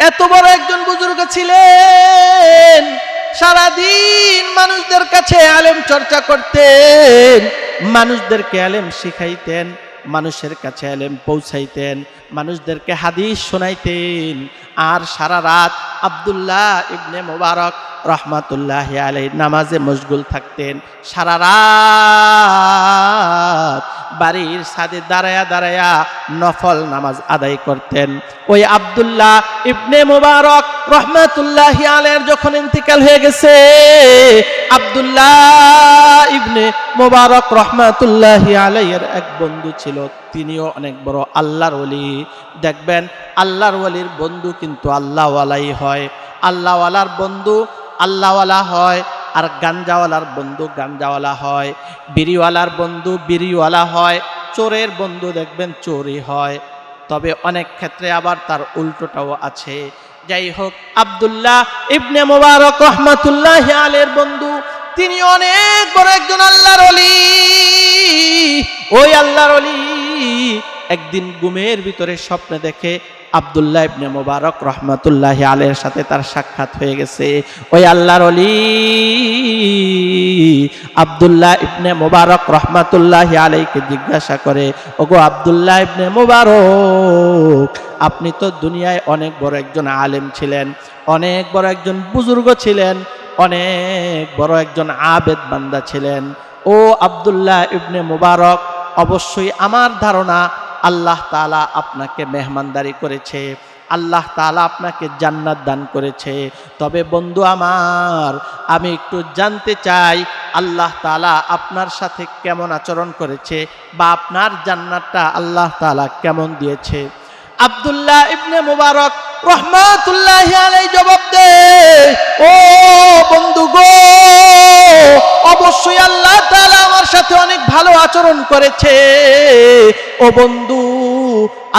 এত বড় একজন বুজুর্গ ছিলেন, সারাদিন মানুষদের কাছে আলেম চর্চা করতেন, মানুষদেরকে আলেম শিখাইতেন, মানুষের কাছে আলেম পৌঁছাইতেন, মানুষদেরকে হাদিস শোনাইতেন। আর সারা রাত আব্দুল্লাহ ইবনে মুবারক রহমাতুল্লাহি আলাইহি নামাজে মশগুল থাকতেন। সারা রাত বাড়ির ছাদে দাঁড়ায়া দাঁড়ায়া নফল নামাজ আদায় করতেন। ওই আব্দুল্লাহ ইবনে মুবারক রহমাতুল্লাহি আলাইহির যখন ইন্তিকাল হয়ে গেছে, আব্দুল্লাহ ইবনে মুবারক রহমাতুল্লাহি আলাইহির এক বন্ধু ছিল, তিনিও অনেক বড় আল্লাহর ওলি। দেখবেন আল্লাহর ওলির বন্ধু কিন্তু আল্লাহওয়ালাই হয়, আল্লাহওয়ালার বন্ধু আল্লাহওয়ালা হয়, আর গাঞ্জাওয়ালার বন্ধু গাঞ্জাওয়ালা হয়, বিড়িওয়ালার বন্ধু বিড়িওয়ালা হয়, চোরের বন্ধু দেখবেন চোরই হয়। তবে অনেক ক্ষেত্রে আবার তার উল্টোটাও আছে। যাই হোক, আব্দুল্লাহ ইবনে মুবারক রহমাতুল্লাহি আলাইহির বন্ধু, তিনি অনেক বড় একজন আল্লাহর ওলি। ওই আল্লাহর ওলি একদিন ঘুমের ভিতরে স্বপ্নে দেখে আব্দুল্লাহ ইবনে মুবারক রহমাতুল্লাহি আলাইহির সাথে তার সাক্ষাৎ হয়ে গেছে। ওই আল্লাহর ওলি আব্দুল্লাহ ইবনে মুবারক রহমাতুল্লাহি আলাইহিকে জিজ্ঞাসা করে, ওগো আব্দুল্লাহ ইবনে মুবারক, আপনি তো দুনিয়ায় অনেক বড় একজন আলেম ছিলেন, অনেক বড় একজন বুজুর্গ ছিলেন, অনেক বড় একজন আবেদ বান্দা ছিলেন। ও আব্দুল্লাহ ইবনে মুবারক, অবশ্যই আমার ধারণা আল্লাহ তাআলা আপনাকে মেহমানদারি করেছে, আল্লাহ তাআলা আপনাকে জান্নাত দান করেছে। তবে বন্ধু আমার, আমি একটু জানতে চাই আল্লাহ তাআলা আপনার সাথে কেমন আচরণ করেছে, বা আপনার জান্নাতটা আল্লাহ তাআলা কেমন দিয়েছে। আব্দুল্লাহ ইবনে মুবারক রহমাতুল্লাহি আলাইহি জবাব দেয়, ও বন্ধু গো, অবশ্যই আল্লাহ তাআলা আমার সাথে অনেক ভালো আচরণ করেছে। ও বন্ধু,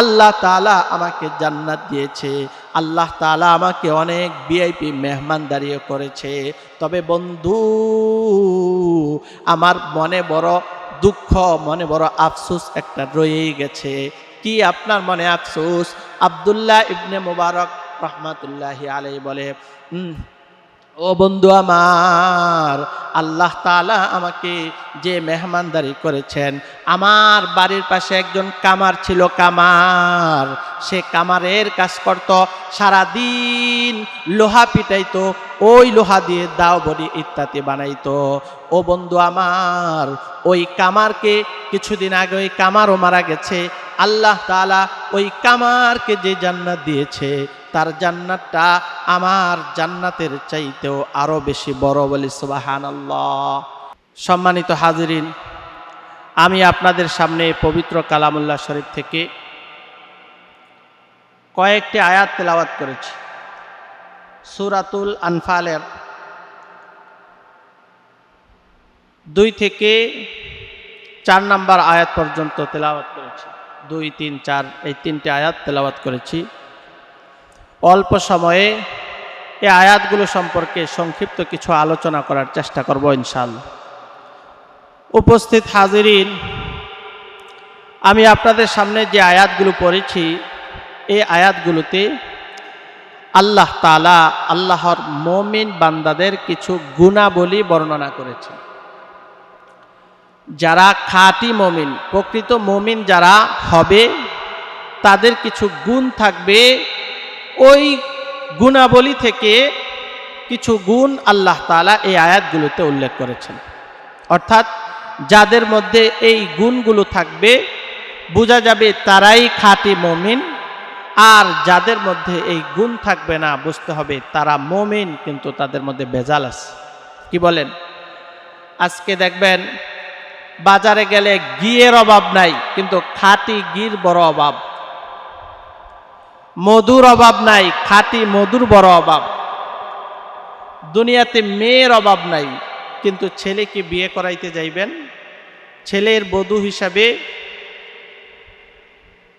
আল্লাহ তাআলা আমাকে জান্নাত দিয়েছে, আল্লাহ তাআলা আমাকে অনেক ভিআইপি মেহমানদারিও করেছে। তবে বন্ধু, আমার মনে বড় দুঃখ, মনে বড় আফসোস একটা রয়েই গেছে। কি আপনার মনে আফসোস? আব্দুল্লাহ ইবনে মুবারক রহমাতুল্লাহি আলাইহি বলে, ও বন্ধু আমার, আল্লাহ তাআলা আমাকে যে মেহমানদারি করেছেন, আমার বাড়ির পাশে একজন কামার ছিল, কামার, সে কামারের কাজ করত, সারাদিন লোহা পিটাইতো, ওই লোহা দিয়ে দাও বড়ি ইত্যাদি বানাইতো। ও বন্ধু আমার, ওই কামারকে কিছুদিন আগে ওই কামারও মারা গেছে। আল্লাহ তাআলা ওই কামারকে যে জান্নাত দিয়েছে, তার জান্নাতটা আমার জান্নাতের চাইতেও আরো বেশি বড়। বলি সুবহানাল্লাহ। সম্মানিত হাজিরিন, আমি আপনাদের সামনে পবিত্র কালামুল্লাহ শরীফ থেকে কয়েকটি আয়াত তেলাওয়াত করেছি। সূরাতুল আনফালের 2 থেকে 4 নম্বর আয়াত পর্যন্ত তেলাওয়াত করেছি। 2, 3, 4 এই 3টে আয়াত তেলাওয়াত করেছি। অল্প সময়ে এই আয়াতগুলো সম্পর্কে সংক্ষিপ্ত কিছু আলোচনা করার চেষ্টা করব ইনশাআল্লাহ। উপস্থিত হাজিরিন, আমি আপনাদের সামনে যে আয়াতগুলো পড়েছি, এই আয়াতগুলোতে আল্লাহ তাআলা আল্লাহর মুমিন বান্দাদের কিছু গুণাবলী বর্ণনা করেছেন। যারা খাঁটি মুমিন, প্রকৃত মুমিন যারা হবে, তাদের কিছু গুণ থাকবে। ওই গুণাবলী থেকে কিছু গুণ আল্লাহ তাআলা এই আয়াতগুলোতে উল্লেখ করেছেন। অর্থাৎ যাদের মধ্যে এই গুণগুলো থাকবে, বোঝা যাবে তারাই খাঁটি মুমিন। আর যাদের মধ্যে এই গুণ থাকবে না, বুঝতে হবে তারা মুমিন কিন্তু তাদের মধ্যে ভেজাল আছে। কি বলেন? আজকে দেখবেন বাজারে গেলে ঘিয়ের অভাব নাই, কিন্তু খাঁটি ঘির বড় অভাব। মধুর অভাব নাই, খাঁটি মধুর বড় অভাব। দুনিয়াতে মেয়ের অভাব নাই, কিন্তু ছেলেকে বিয়ে করাইতে যাইবেন, ছেলের বধূ হিসাবে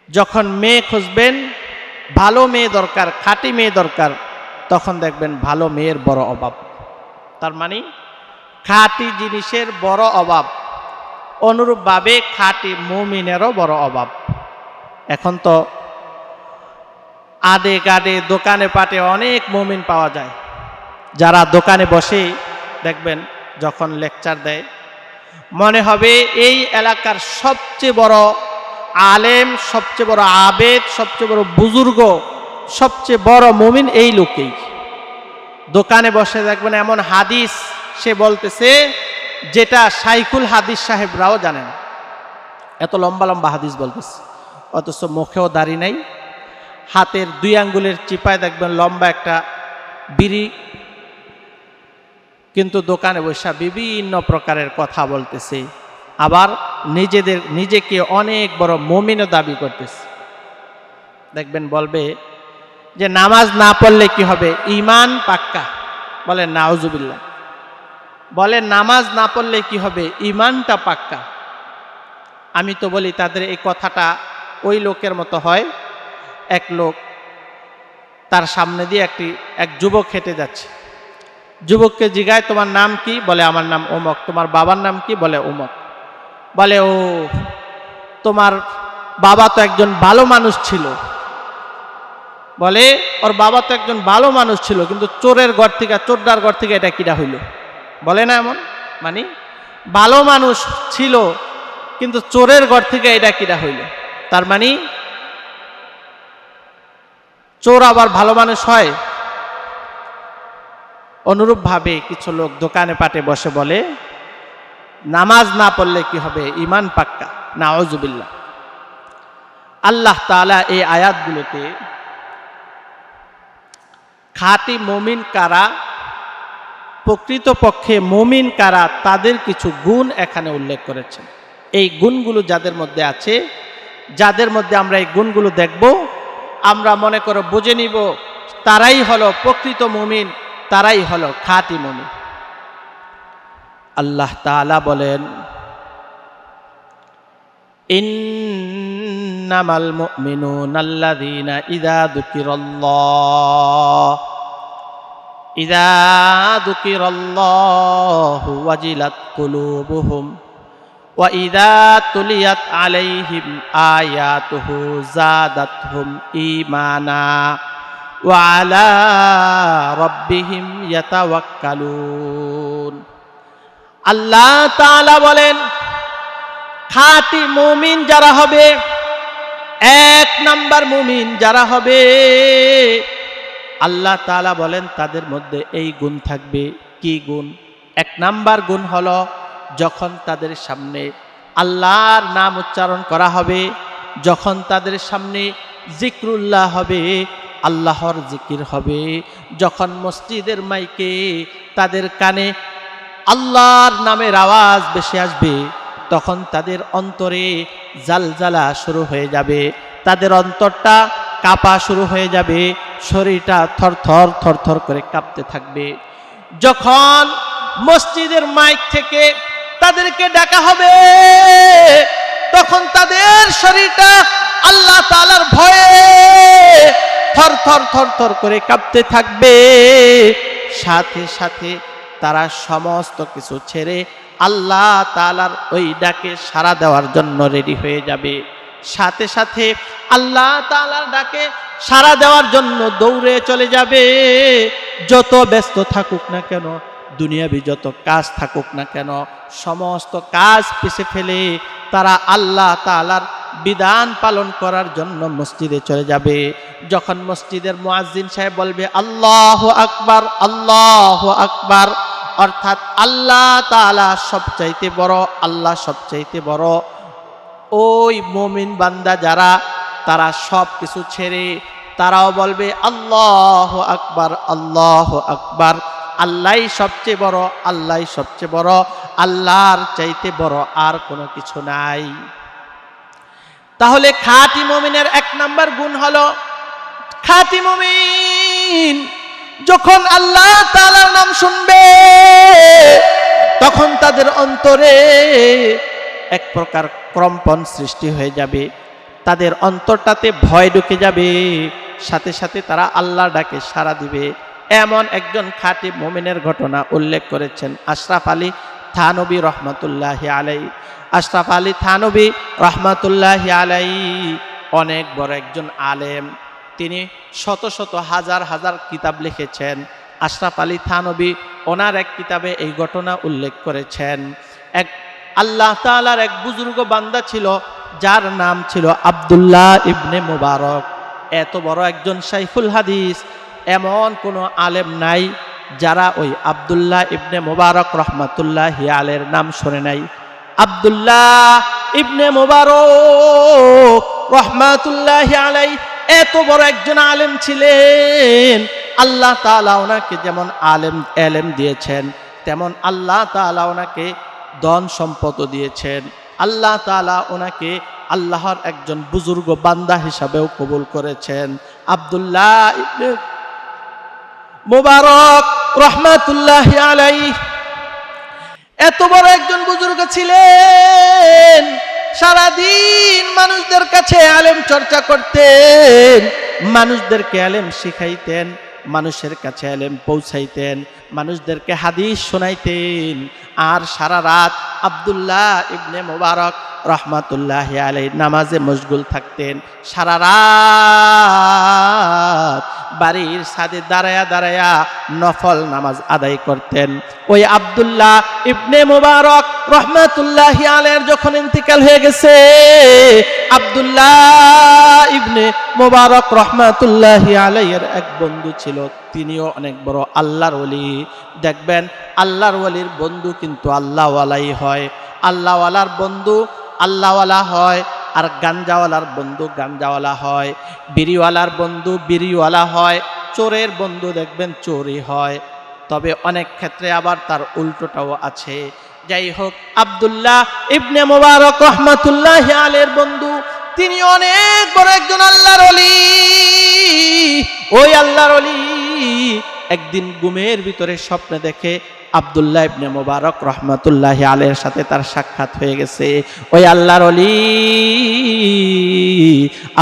যখন মেয়ে খুঁজবেন, ভালো মেয়ে দরকার, খাঁটি মেয়ে দরকার, তখন দেখবেন ভালো মেয়ের বড় অভাব। তার মানে খাঁটি জিনিসের বড় অভাব, অনুরূপভাবে খাঁটি মুমিনেরও বড় অভাব। এখন তো আডে গাডে দোকানে পাটে অনেক মুমিন পাওয়া যায়, যারা দোকানে বসে দেখবেন যখন লেকচার দেয় মনে হবে এই এলাকার সবচেয়ে বড় আলেম, সবচেয়ে বড় আবেদ, সবচেয়ে বড় বুজুর্গ, সবচেয়ে বড় মুমিন এই লোকেই। দোকানে বসে দেখবেন এমন হাদিস সে বলতেছে যেটা শাইখুল হাদিস সাহেবরাও জানে না, এত লম্বা লম্বা হাদিস বলতেছে, অথচ মুখেও দাড়ি নাই, হাতের 2 আঙ্গুলের চিপায় দেখবেন লম্বা একটা বিড়ি, কিন্তু দোকানে বসে বিভিন্ন প্রকারের কথা বলতেছে, আবার নিজেকে অনেক বড় মুমিনও দাবি করতেছে। দেখবেন বলবে যে নামাজ না পড়লে কি হবে, ঈমান পাক্কা, বলে নাউজুবিল্লাহ। বলে নামাজ না পড়লে কি হবে, ঈমানটা পাক্কা। আমি তো বলি তাদের এই কথাটা ওই লোকের মতো হয়, এক লোক তার সামনে দিয়ে এক যুবক হেঁটে যাচ্ছে, যুবককে জিজ্ঞায় তোমার নাম কি, বলে আমার নাম অমুক। তোমার বাবার নাম কি, বলে অমুক। বলে ও তোমার বাবা তো একজন ভালো মানুষ ছিল। বলে ওর বাবা তো একজন ভালো মানুষ ছিল, কিন্তু চোরের ঘর থেকে, চোরদার ঘর থেকে এটা কিরা হইল? বলে না এমন, মানে ভালো মানুষ ছিল কিন্তু চোরের ঘর থেকে এটা কিরা হইল? তার মানে চোর আবার ভালো মানুষ হয়? অনুরূপভাবে কিছু লোক দোকানে পাটে বসে বলে নামাজ না পড়লে কি হবে, ঈমান পাক্কা। নাউজুবিল্লাহ। আল্লাহ তাআলা এই আয়াতগুলোতে খাঁটি মুমিন কারা, প্রকৃতপক্ষে মুমিন কারা, তাদের কিছু গুণ এখানে উল্লেখ করেছেন। এই গুণগুলো যাদের মধ্যে আছে, যাদের মধ্যে আমরা এই গুণগুলো দেখব, আমরা মনে করে বুঝে নিব তারাই হলো প্রকৃত মুমিন, তারাই হলো খাঁটি মুমিন। আল্লাহ তাআলা বলেন ইন্নামাল মুমিনুনা আল্লাযীনা ইযা যুকিরাল্লাহু ওয়াজিলাত কুলুবুহুম ওয়া ইযা তুলিয়াত আলাইহিম আয়াতুহু যাদাতহুম ঈমানা ওয়া আলা রাব্বিহিম ইয়াতাওয়াক্কালুন। আল্লাহ তাআলা বলেন খাঁটি মুমিন যারা হবে, 1 নাম্বার মুমিন যারা হবে, আল্লাহ তাআলা বলেন তাদের মধ্যে এই গুণ থাকবে। কি গুণ? 1 নাম্বার গুণ হলো যখন তাদের সামনে আল্লাহর নাম উচ্চারণ করা হবে, যখন তাদের সামনে জিক্রুল্লাহ হবে, আল্লাহর জিকির হবে, যখন মসজিদের মাইকে তাদের কানে আল্লাহর নামের আওয়াজ ভেসে আসবে, তখন তাদের অন্তরে জালজালা শুরু হয়ে যাবে, তাদের অন্তরটা কাঁপা শুরু হয়ে যাবে, শরীরটা থরথর থরথর করে কাঁপতে থাকবে। যখন মসজিদের মাইক থেকে তাদেরকে ডাকা হবে, তখন তাদের শরীরটা আল্লাহ তাআলার ভয়ে থরথর থরথর করে কাঁপতে থাকবে। সাথে সাথে তারা সমস্ত কিছু ছেড়ে আল্লাহ তাআলার ওই ডাকে সাড়া দেওয়ার জন্য রেডি হয়ে যাবে। সাথে সাথে আল্লাহ তাআলার ডাকে সাড়া দেওয়ার জন্য দৌড়ে চলে যাবে। যত ব্যস্ত থাকুক না কেন, দুনিয়াবি যত কাজ থাকুক না কেন, সমস্ত কাজ পিছে ফেলে তারা আল্লাহ তাআলার বিধান পালন করার জন্য মসজিদে চলে যাবে। যখন মসজিদের মুয়াজ্জিন সাহেব বলবে আল্লাহু আকবার, আল্লাহু আকবার, অর্থাৎ আল্লাহ তাআলা সবচাইতে বড়, আল্লাহ সবচাইতে বড়, ওই মুমিন বান্দা যারা, তারা সব কিছু ছেড়ে তারাও বলবে আল্লাহু আকবার, আল্লাহু আকবার, আল্লাহই সবচেয়ে বড়, আল্লাহই সবচেয়ে বড়, আল্লাহর চাইতে বড় আর কোনো কিছু নাই। তাহলে খাঁটি মুমিনের 1 নাম্বার গুণ হলো, খাঁটি মুমিন যখন আল্লাহ তাআলার নাম শুনবে, তখন তাদের অন্তরে এক প্রকার কম্পন সৃষ্টি হয়ে যাবে, তাদের অন্তরটাতে ভয় ঢুকে যাবে, সাথে সাথে তারা আল্লাহর ডাকে সাড়া দিবে। এমন একজন খাঁটি মুমিনের ঘটনা উল্লেখ করেছেন আশরাফ আলী থানবী রহমতুল্লাহি আলাইহি। আশরাফ আলী থানবী রহমতুল্লাহি আলাইহি অনেক বড় একজন আলেম, তিনি শত শত হাজার হাজার কিতাব লিখেছেন। আশরাফ আলী থানভী ওনার এক কিতাবে এই ঘটনা উল্লেখ করেছেন। এক আল্লাহ তাআলার এক বুজুর্গ বান্দা ছিল, যার নাম ছিল আব্দুল্লাহ ইবনে মুবারক। এত বড় একজন শাইখুল হাদিস, এমন কোনো আলেম নাই যারা ওই আব্দুল্লাহ ইবনে মুবারক রহমাতুল্লাহি আলাইহির নাম শুনে নাই। আব্দুল্লাহ ইবনে মুবারক রহমাতুল্লাহি আলাইহি এত বড় একজন আলেম ছিলেন। আল্লাহ তাআলা ওনাকে যেমন এলেম দিয়েছেন, তেমন আল্লাহ তাআলা ওনাকে ধন সম্পদ দিয়েছেন। আল্লাহ তাআলা ওনাকে আল্লাহর একজন বুজুর্গ বান্দা হিসাবেও কবুল করেছেন। আব্দুল্লাহ ইবনে মুবারক রহমাতুল্লাহি আলাইহি এত বড় একজন বুজুর্গ ছিলেন, সারাদিন মানুষদের কাছে আলেম চর্চা করতেন, মানুষদেরকে আলেম শিখাইতেন, মানুষের কাছে আলেম পৌঁছাইতেন, মানুষদেরকে হাদিস শোনাইতেন। আর সারা রাত আব্দুল্লাহ ইবনে মুবারক রহমাতুল্লাহি আলাইহি নামাজে মশগুল থাকতেন। সারা রাত বাড়ির ছাদে দাঁড়ায়া দাঁড়ায়া নফল নামাজ আদায় করতেন। ওই আব্দুল্লাহ ইবনে মুবারক রহমাতুল্লাহি আলাইহির যখন ইন্তিকাল হয়ে গেছে, আব্দুল্লাহ ইবনে মুবারক রহমাতুল্লাহি আলাইহির এক বন্ধু ছিল, তিনিও অনেক বড় আল্লাহর ওলি। দেখবেন আল্লাহর ওলির বন্ধু কিন্তু আল্লাহওয়ালাই হয়, আল্লাহওয়ালার বন্ধু আল্লাহওয়ালা হয়, আর গাঞ্জাওয়ালার বন্ধু গাঞ্জাওয়ালা হয়, বিড়িওয়ালার বন্ধু বিড়িওয়ালা হয়, চোরের বন্ধু দেখবেন চোরই হয়। তবে অনেক ক্ষেত্রে আবার তার উল্টোটাও আছে। যাই হোক, আব্দুল্লাহ ইবনে মুবারক রহমাতুল্লাহি আলাইহির বন্ধু, তিনি অনেক বড় একজন আল্লাহর ওলি। ওই আল্লাহর ওলি একদিন ঘুমের ভিতরে স্বপ্নে দেখে আব্দুল্লাহ ইবনে মুবারক রহমাতুল্লাহি আলাইহির সাথে তার সাক্ষাৎ হয়ে গেছে। ওই আল্লাহর ওলি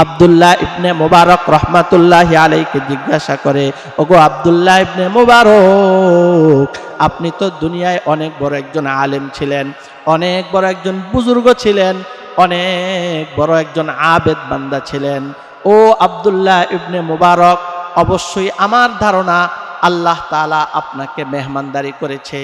আব্দুল্লাহ ইবনে মুবারক রহমাতুল্লাহি আলাইহিকে জিজ্ঞাসা করে, ওগো আব্দুল্লাহ ইবনে মুবারক, আপনি তো দুনিয়ায় অনেক বড় একজন আলেম ছিলেন, অনেক বড় একজন বুজুর্গ ছিলেন, অনেক বড় একজন আবেদ বান্দা ছিলেন। ও আব্দুল্লাহ ইবনে মুবারক, অবশ্যই আমার ধারণা আল্লাহ তাআলা আপনাকে মেহমানদারি করেছে,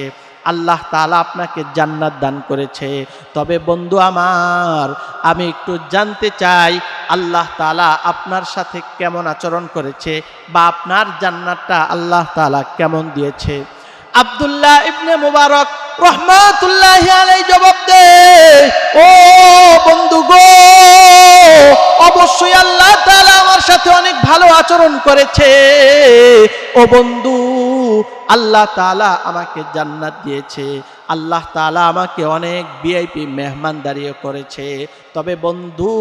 আল্লাহ তাআলা আপনাকে জান্নাত দান করেছে। তবে বন্ধু আমার, আমি একটু জানতে চাই আল্লাহ তাআলা আপনার সাথে কেমন আচরণ করেছে, বা আপনার জান্নাতটা আল্লাহ তাআলা কেমন দিয়েছে। আব্দুল্লাহ ইবনে মুবারক রহমাতুল্লাহি আলাইহি জবাব দেয়, ও বন্ধু গো, অবশ্যই আল্লাহ তাআলা আমার সাথে অনেক ভালো আচরণ করেছে। ও বন্ধু, আল্লাহ তাআলা আমাকে জান্নাত দিয়েছে, আল্লাহ তাআলা আমাকে অনেক ভিআইপি মেহমানদারিও করেছে। তবে বন্ধু,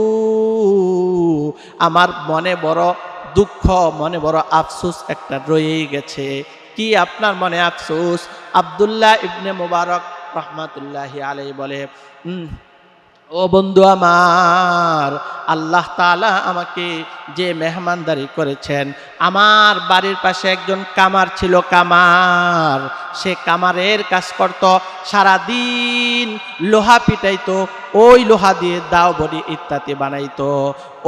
আমার মনে বড় দুঃখ, মনে বড় আফসোস একটা রয়েই গেছে। কি আপনার মনে আফসোস? আব্দুল্লাহ ইবনে মুবারক রহমাতুল্লাহি আলাইহি বলে, ও বন্ধু আমার, আল্লাহ তাআলা আমাকে যে মেহমানদারি করেছেন, আমার বাড়ির পাশে একজন কামার ছিল, কামার, সে কামারের কাজ করত, সারাদিন লোহা পিটাইতো, ওই লোহা দিয়ে দাও বড়ি ইত্যাদি বানাইতো।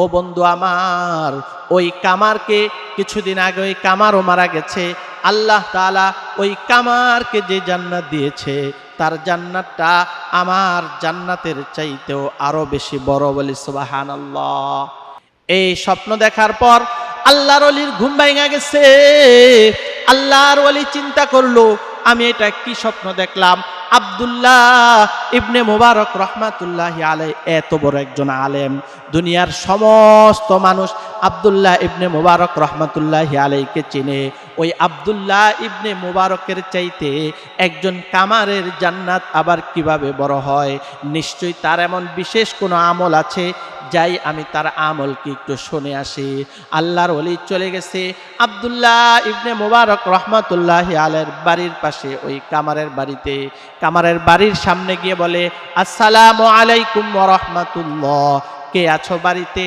ও বন্ধু আমার, ওই কামারকে কিছুদিন আগে ওই কামারও মারা গেছে। আল্লাহ তাআলা ওই কামারকে যে জান্নাত দিয়েছে, তার জান্নাতটা আমার জান্নাতের চাইতেও আরো বেশি বড়, বলি সুবহানাল্লাহ। এই স্বপ্ন দেখার পর আল্লাহর ওলির ঘুম ভাঙা গেছে। আল্লাহর ওলি চিন্তা করলো, আমি এটা কি স্বপ্ন দেখলাম? আব্দুল্লাহ ইবনে মুবারক রহমাতুল্লাহি আলাইহি এত বড় একজন আলেম, দুনিয়ার সমস্ত মানুষ আব্দুল্লাহ ইবনে মুবারক রহমাতুল্লাহি আলাইহিকে চিনে। ওই আব্দুল্লাহ ইবনে মুবারকের চাইতে একজন কামারের জান্নাত আবার কিভাবে বড় হয়? নিশ্চয়ই তার এমন বিশেষ কোনো আমল আছে, যাই আমি তার আমল কি একটু শুনে আসি। আল্লাহর ওলি চলে গেছে আব্দুল্লাহ ইবনে মুবারক রহমাতুল্লাহি আলাইহির বাড়ির পাশে ওই কামারের বাড়িতে। কামারের বাড়ির সামনে গিয়ে বলে, আসসালামু আলাইকুম ওয়া রাহমাতুল্লাহ, কে আছো বাড়িতে?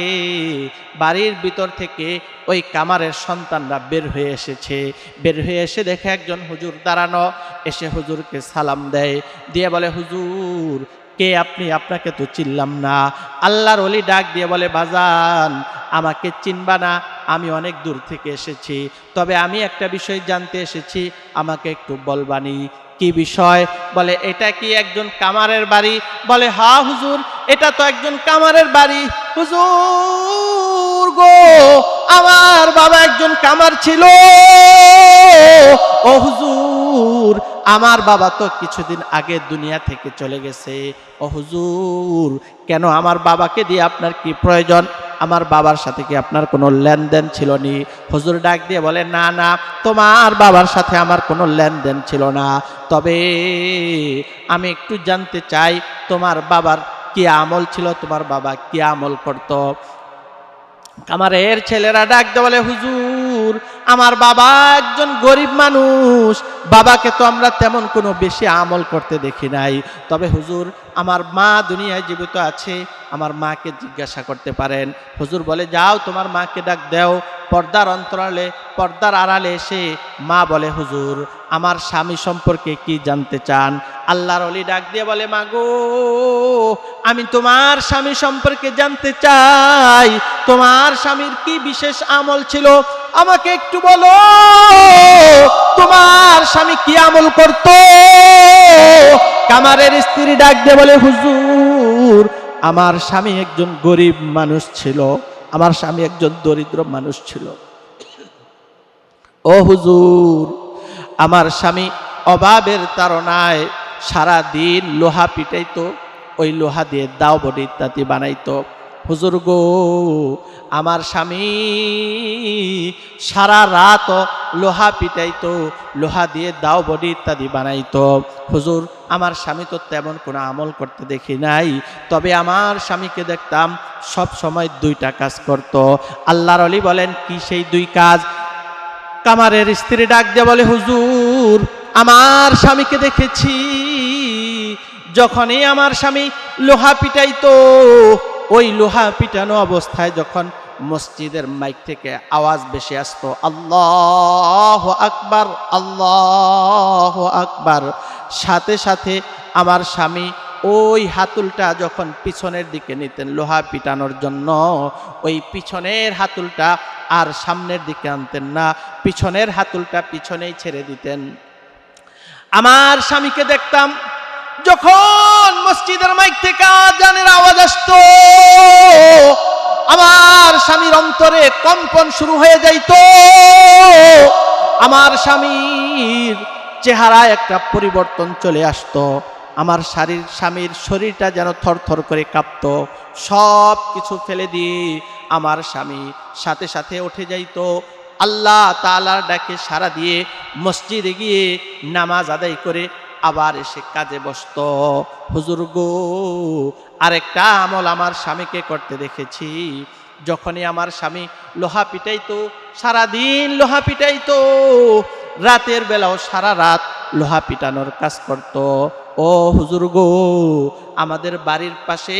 বাড়ির ভিতর থেকে ওই কামারের সন্তানরা বের হয়ে এসেছে। বের হয়ে এসে দেখে একজন হুজুর দাঁড়ানো, এসে হুজুরকে সালাম দেয়, দিয়ে বলে, হুজুর কে আপনি? আপনাকে তো চিনলাম না। আল্লাহর ওলি ডাক দিয়ে বলে, বাজান আমাকে চিনবা না, আমি অনেক দূর থেকে এসেছি, তবে আমি একটা বিষয় জানতে এসেছি, আমাকে একটু বলবানি। কি বিষয়? বলে, এটা কি একজন কামারের বাড়ি? বলে, হ্যাঁ হুজুর, এটা তো একজন কামারের বাড়ি। হুজুর গো, আমার বাবা একজন কামার ছিল। ও হুজুর, আমার বাবা তো কিছুদিন আগে দুনিয়া থেকে চলে গেছে। ও হুজুর, কেন? আমার বাবাকে দিয়ে আপনার কি প্রয়োজন? আমার বাবার সাথে কি আপনার কোনো লেনদেন ছিল নি? হুজুর ডাক দিয়ে বলে, না না, তোমার বাবার সাথে আমার কোনো লেনদেন ছিল না, তবে আমি একটু জানতে চাই তোমার বাবার কি আমল ছিল, তোমার বাবা কি আমল করত? কামারের ছেলেরা ডাক দিয়ে বলে, হুজুর আমার বাবা একজন গরিব মানুষ, বাবাকে তো আমরা তেমন কোনো বেশি আমল করতে দেখি নাই, তবে হুজুর আমার মা দুনিয়ায় জীবিত আছে, আমার মাকে জিজ্ঞাসা করতে পারেন। হুজুর বলে, যাও তোমার মাকে ডাক দাও। পর্দার আড়ালে এসে মা বলে, হুজুর আমার স্বামী সম্পর্কে কি জানতে চান? আল্লাহর ওলি ডাক দিয়ে বলে, মাগো আমি তোমার স্বামী সম্পর্কে জানতে চাই, তোমার স্বামীর কি বিশেষ আমল ছিল, আমাকে একটু বলো, তোমার স্বামী কি আমল করত? কামারের স্ত্রী ডাক দিয়ে বলে, হুজুর আমার স্বামী একজন গরিব মানুষ ছিল, আমার স্বামী একজন দরিদ্র মানুষ ছিল। ও হুজুর, আমার স্বামী অভাবের তাড়নায় সারা দিন লোহা পিটাইতো, ওই লোহা দিয়ে দাও বডি ইত্যাদি বানাইতো। হুজুর গো, আমার স্বামী সারা রাত লোহা পিটাইতো, লোহা দিয়ে দাও বডি ইত্যাদি বানাইতো। হুজুর আমার স্বামী তো তেমন কোনো আমল করতে দেখি নাই, তবে আমার স্বামীকে দেখতাম সব সময় দুইটা কাজ করত। আল্লাহর ওলি বলেন, কি সেই দুই কাজ? কামারের স্ত্রী ডাক দিয়ে বলে, হুজুর আমার স্বামীকে দেখেছি, যখনই আমার স্বামী লোহা পিটাইতো, ওই লোহা পিটানো অবস্থায় যখন মসজিদের মাইক থেকে আওয়াজ বেশি আসতো, আল্লাহু আকবার আল্লাহু আকবার, সাথে সাথে আমার স্বামী ওই হাতুলটা যখন পিছনের দিকে নিতেন লোহা পিটানোর জন্য, ওই পিছনের হাতুলটা আর সামনের দিকে আনতেন না, পিছনের হাতুলটা পিছনেই ছেড়ে দিতেন। আমার স্বামীকে দেখতাম যখন মসজিদের মাইক থেকে আযানের আওয়াজ আসতো, আমার স্বামীর অন্তরে কম্পন শুরু হয়ে যাইত, আমার স্বামীর চেহারায় একটা পরিবর্তন চলে আসতো, আমার স্বামীর শরীরটা যেন থরথর করে কাঁপতো। সব কিছু ফেলে দিয়ে আমার স্বামী সাথে সাথে উঠে যাইত, আল্লাহ তাআলার ডাকে সাড়া দিয়ে মসজিদে গিয়ে নামাজ আদায় করে আবার এসে কাজে বসত। হুজুর গো, আরেকটা আমল আমার স্বামীকে করতে দেখেছি, যখনই আমার স্বামী লোহা পিটাইতো, সারাদিন লোহা পিটাইতো, রাতের বেলাও সারা রাত লোহা পিটানোর কাজ করত। ও হুজুর গো, আমাদের বাড়ির পাশে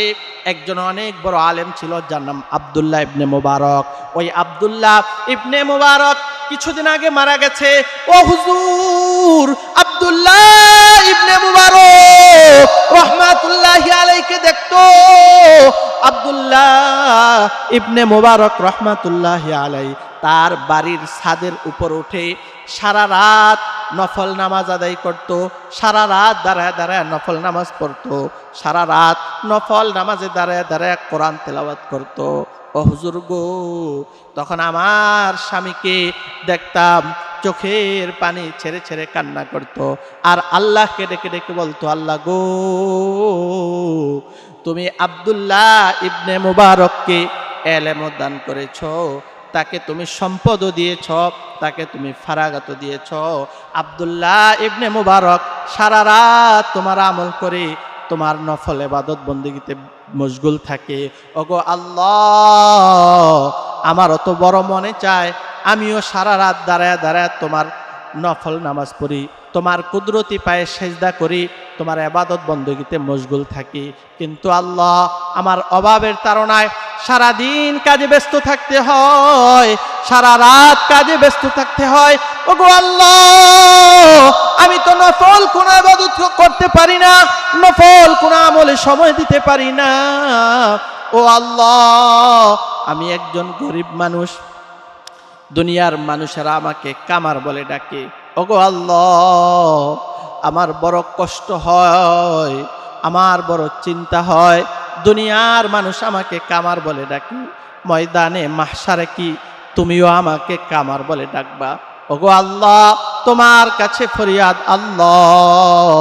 একজন অনেক বড় আলেম ছিল, যার নাম আব্দুল্লাহ ইবনে মুবারক। ওই আব্দুল্লাহ ইবনে মুবারক কিছুদিন আগে মারা গেছে। ও হুজুর, আব্দুল্লাহ ইবনে মুবারক রহমাতুল্লাহি আলাইহি দেখতো। আব্দুল্লাহ ইবনে মুবারক রহমাতুল্লাহি আলাইহি তার বাড়ির ছাদের উপর উঠে সারা রাত নফল নামাজ আদায় করত, সারা রাত দাঁড়ায় দাঁড়ায় নফল নামাজ পড়তো, সারা রাত নফল নামাজে দাঁড়ায় দাঁড়ায় কোরআন তেলাওয়াত করত। ও হুজুর গো, তখন আমার স্বামীকে দেখতাম চোখের পানি ছেড়ে ছেড়ে কান্না করত, আর আল্লাহকে ডেকে ডেকে বলতো, আল্লাহ গো, তুমি আব্দুল্লাহ ইবনে মুবারককে ইলম দান করেছ, তাকে তুমি সম্পদও দিয়েছ, তাকে তুমি ফারাগাত দিয়েছ। আব্দুল্লাহ ইবনে মুবারক সারা রাত তোমার আমল করে তোমার নফল ইবাদত বন্দেগীতে মশগুল থাকে। ওগো আল্লাহ, আমার অত বড় মনে চায় আমিও সারা রাত দাঁড়ায় দাঁড়ায় তোমার নফল নামাজ পড়ি, তোমার কুদরতি পায়ে সেজদা করি, তোমার ইবাদত বندگিতে মশগুল থাকি। কিন্তু আল্লাহ, আমার অভাবের তাড়নায় সারাদিন কাজে ব্যস্ত থাকতে হয়, সারা রাত কাজে ব্যস্ত থাকতে হয়। ওগো আল্লাহ, আমি তো নফল কোন ইবাদত করতে পারি না, নফল কোন আমলে সময় দিতে পারি না। ও আল্লাহ, আমি একজন গরিব মানুষ, দুনিয়ার মানুষেরা আমাকে কামার বলে ডাকে। ওগো আল্লাহ, আমার বড় কষ্ট হয়, আমার বড় চিন্তা হয়, দুনিয়ার মানুষ আমাকে কামার বলে ডাকে, ময়দানে মাহশারে কি তুমিও আমাকে কামার বলে ডাকবা? ওগো আল্লাহ, তোমার কাছে ফরিয়াদ, আল্লাহ,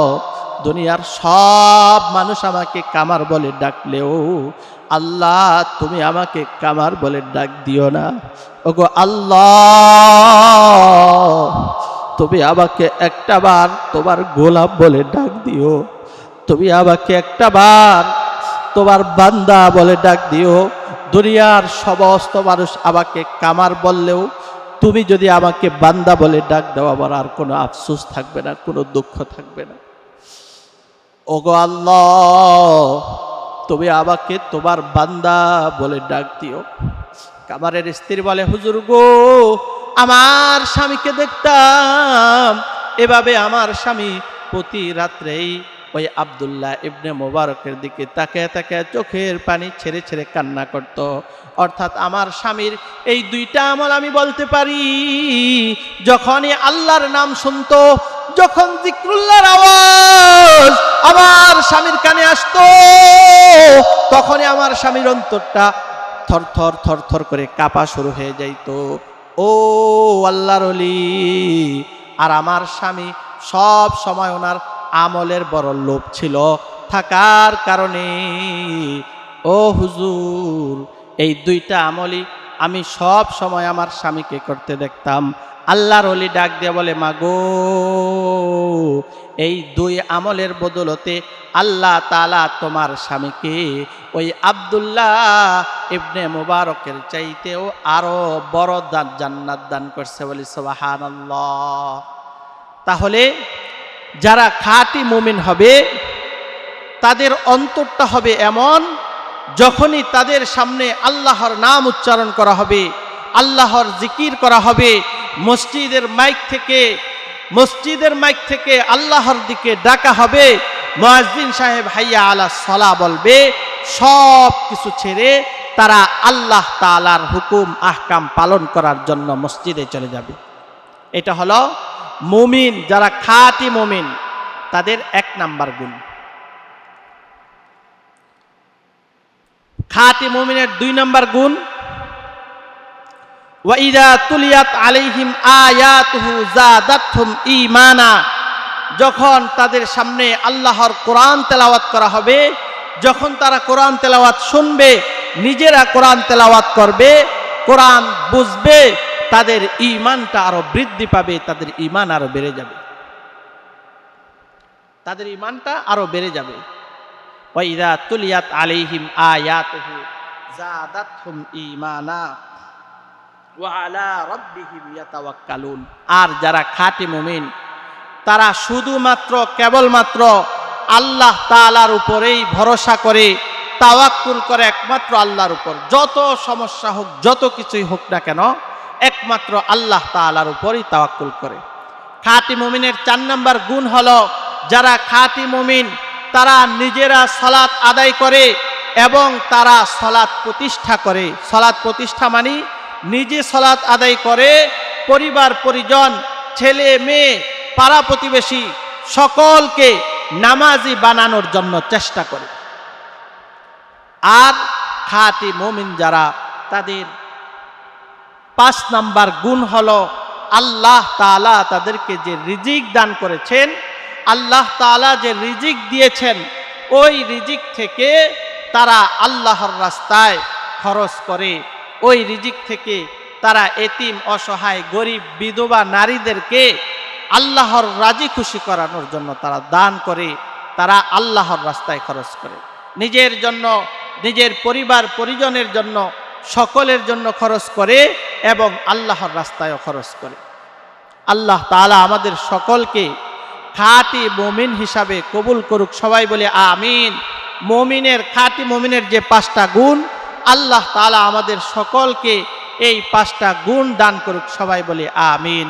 দুনিয়ার সব মানুষ আমাকে কামার বলে ডাকলেও আল্লাহ, তুমি আমাকে কামার বলে ডাক দিও না। ওগো আল্লাহ, তুমি আমাকে একটা বার তোমার গোলাম বলে ডাক দিও, তুমি আমাকে একটা বার তোমার বান্দা বলে ডাক দিও। দুনিয়ার সমস্ত মানুষ আমাকে কামার বললেও তুমি যদি আমাকে বান্দা বলে ডাক দাও, আমার আর কোনো আফসোস থাকবে না, কোনো দুঃখ থাকবে না। ওগো আল্লাহ, তুমি আমাকে তোমার বান্দা বলে ডাক দিও। কামারের স্ত্রী বলে, হুজুর গো, আমার স্বামীকে দেখতাম এভাবে, আমার স্বামী প্রতি রাত্রেই ওই আব্দুল্লাহ ইবনে মুবারকের দিকে তাকায় তাকায় চোখের পানি ছেড়ে ছেড়ে কান্না করত। অর্থাৎ আমার স্বামীর এই দুইটা আমল আমি বলতে পারি, যখনই আল্লাহর নাম শুনতো, যখন জিক্রুল্লাহর আওয়াজ আমার স্বামীর কানে আসতো, তখনই আমার স্বামীর অন্তরটা থরথর থরথর করে কাঁপা শুরু হয়ে যাইত। ও আল্লাহর ওলি, আর আমার স্বামী সব সময় ওনার আমলের বড় লোভ ছিল থাকার কারণে, ও হুজুর, এই দুইটা আমলই আমি সব সময় আমার স্বামীকে করতে দেখতাম। আল্লাহর ওলি ডাক দিয়ে বলে, মাগো, এই দুই আমলের বদলতে আল্লাহ তাআলা তোমার স্বামীকে ওই আব্দুল্লাহ ইবনে মুবারকের চাইতেও আরো বড় জান্নাত দান করছে, বলি সুবহানাল্লাহ। তাহলে যারা খাঁটি মুমিন হবে, তাদের অন্তরটা হবে এমন, যখনই তাদের সামনে আল্লাহর নাম উচ্চারণ করা হবে, আল্লাহর জিকির করা হবে, মসজিদের মাইক থেকে আল্লাহর দিকে ডাকা হবে, মুয়াজ্জিন সাহেব হাইয়া আলা সালাহ বলবে, সব কিছু ছেড়ে তারা আল্লাহ তাআলার হুকুম আহকাম পালন করার জন্য মসজিদে চলে যাবে। এটা হলো মুমিন, যারা খাঁটি মুমিন, তাদের এক নাম্বার গুণ। খাঁটি মুমিনের দুই নাম্বার গুণ, ওয়া ইযা তুলিয়াত আলাইহিম আয়াতুহু যাদাতহুম ঈমানা, যখন তাদের সামনে আল্লাহর কোরআন তেলাওয়াত করা হবে, যখন তারা কোরআন তেলাওয়াত শুনবে, নিজেরা কোরআন তেলাওয়াত করবে, কোরআন বুঝবে, তাদের ঈমানটা আরো বৃদ্ধি পাবে, তাদের ঈমান আরো বেড়ে যাবে, তাদের ঈমানটা আরো বেড়ে যাবে। ওয়া ইযা তুলিয়াত আলাইহিম আয়াতুহু যাদাতহুম ঈমানা ওয়া আলা রাব্বিহিম ইয়াতাওয়াক্কালুন। আর যারা খাঁটি মুমিন, তারা শুধুমাত্র কেবলমাত্র আল্লাহ তাআলার উপরেই ভরসা করে, তাওয়াক্কুল করে একমাত্র আল্লাহর উপর। যত সমস্যা হোক, যত কিছুই হোক না কেন, একমাত্র আল্লাহ তাআলার উপরই তাওয়াক্কুল করে। খাঁটি মুমিনের 4 নাম্বার গুণ হলো, যারা খাঁটি মুমিন, তারা নিজেরা সালাত আদায় করে এবং তারা সালাত প্রতিষ্ঠা করে। সালাত প্রতিষ্ঠা মানে নিজে সালাত আদায় করে, পরিবার পরিজন, ছেলে মেয়ে, পাড়া প্রতিবেশী সকলকে নামাজি বানানোর জন্য চেষ্টা করে। আর খাঁটি মুমিন যারা, তাদের 5 নাম্বার গুণ হলো, আল্লাহ তাআলা তাদেরকে যে রিজিক দান করেছেন, আল্লাহ তাআলা যে রিজিক দিয়েছেন, ওই রিজিক থেকে তারা আল্লাহর রাস্তায় খরচ করে। ওই রিজিক থেকে তারা এতিম, অসহায়, গরিব, বিধবা নারীদেরকে আল্লাহর রাজি খুশি করানোর জন্য তারা দান করে, তারা আল্লাহর রাস্তায় খরচ করে। নিজের জন্য, নিজের পরিবার পরিজনের জন্য, সকলের জন্য খরচ করে এবং আল্লাহর রাস্তায়ও খরচ করে। আল্লাহ তাআলা আমাদের সকলকে খাঁটি মুমিন হিসাবে কবুল করুক। সবাই বলে আমিন। মুমিনের, খাঁটি মুমিনের যে 5টা গুণ, আল্লাহ তাআলা আমাদের সকলকে এই 5টা গুণ দান করুক। সবাই বলে আমিন।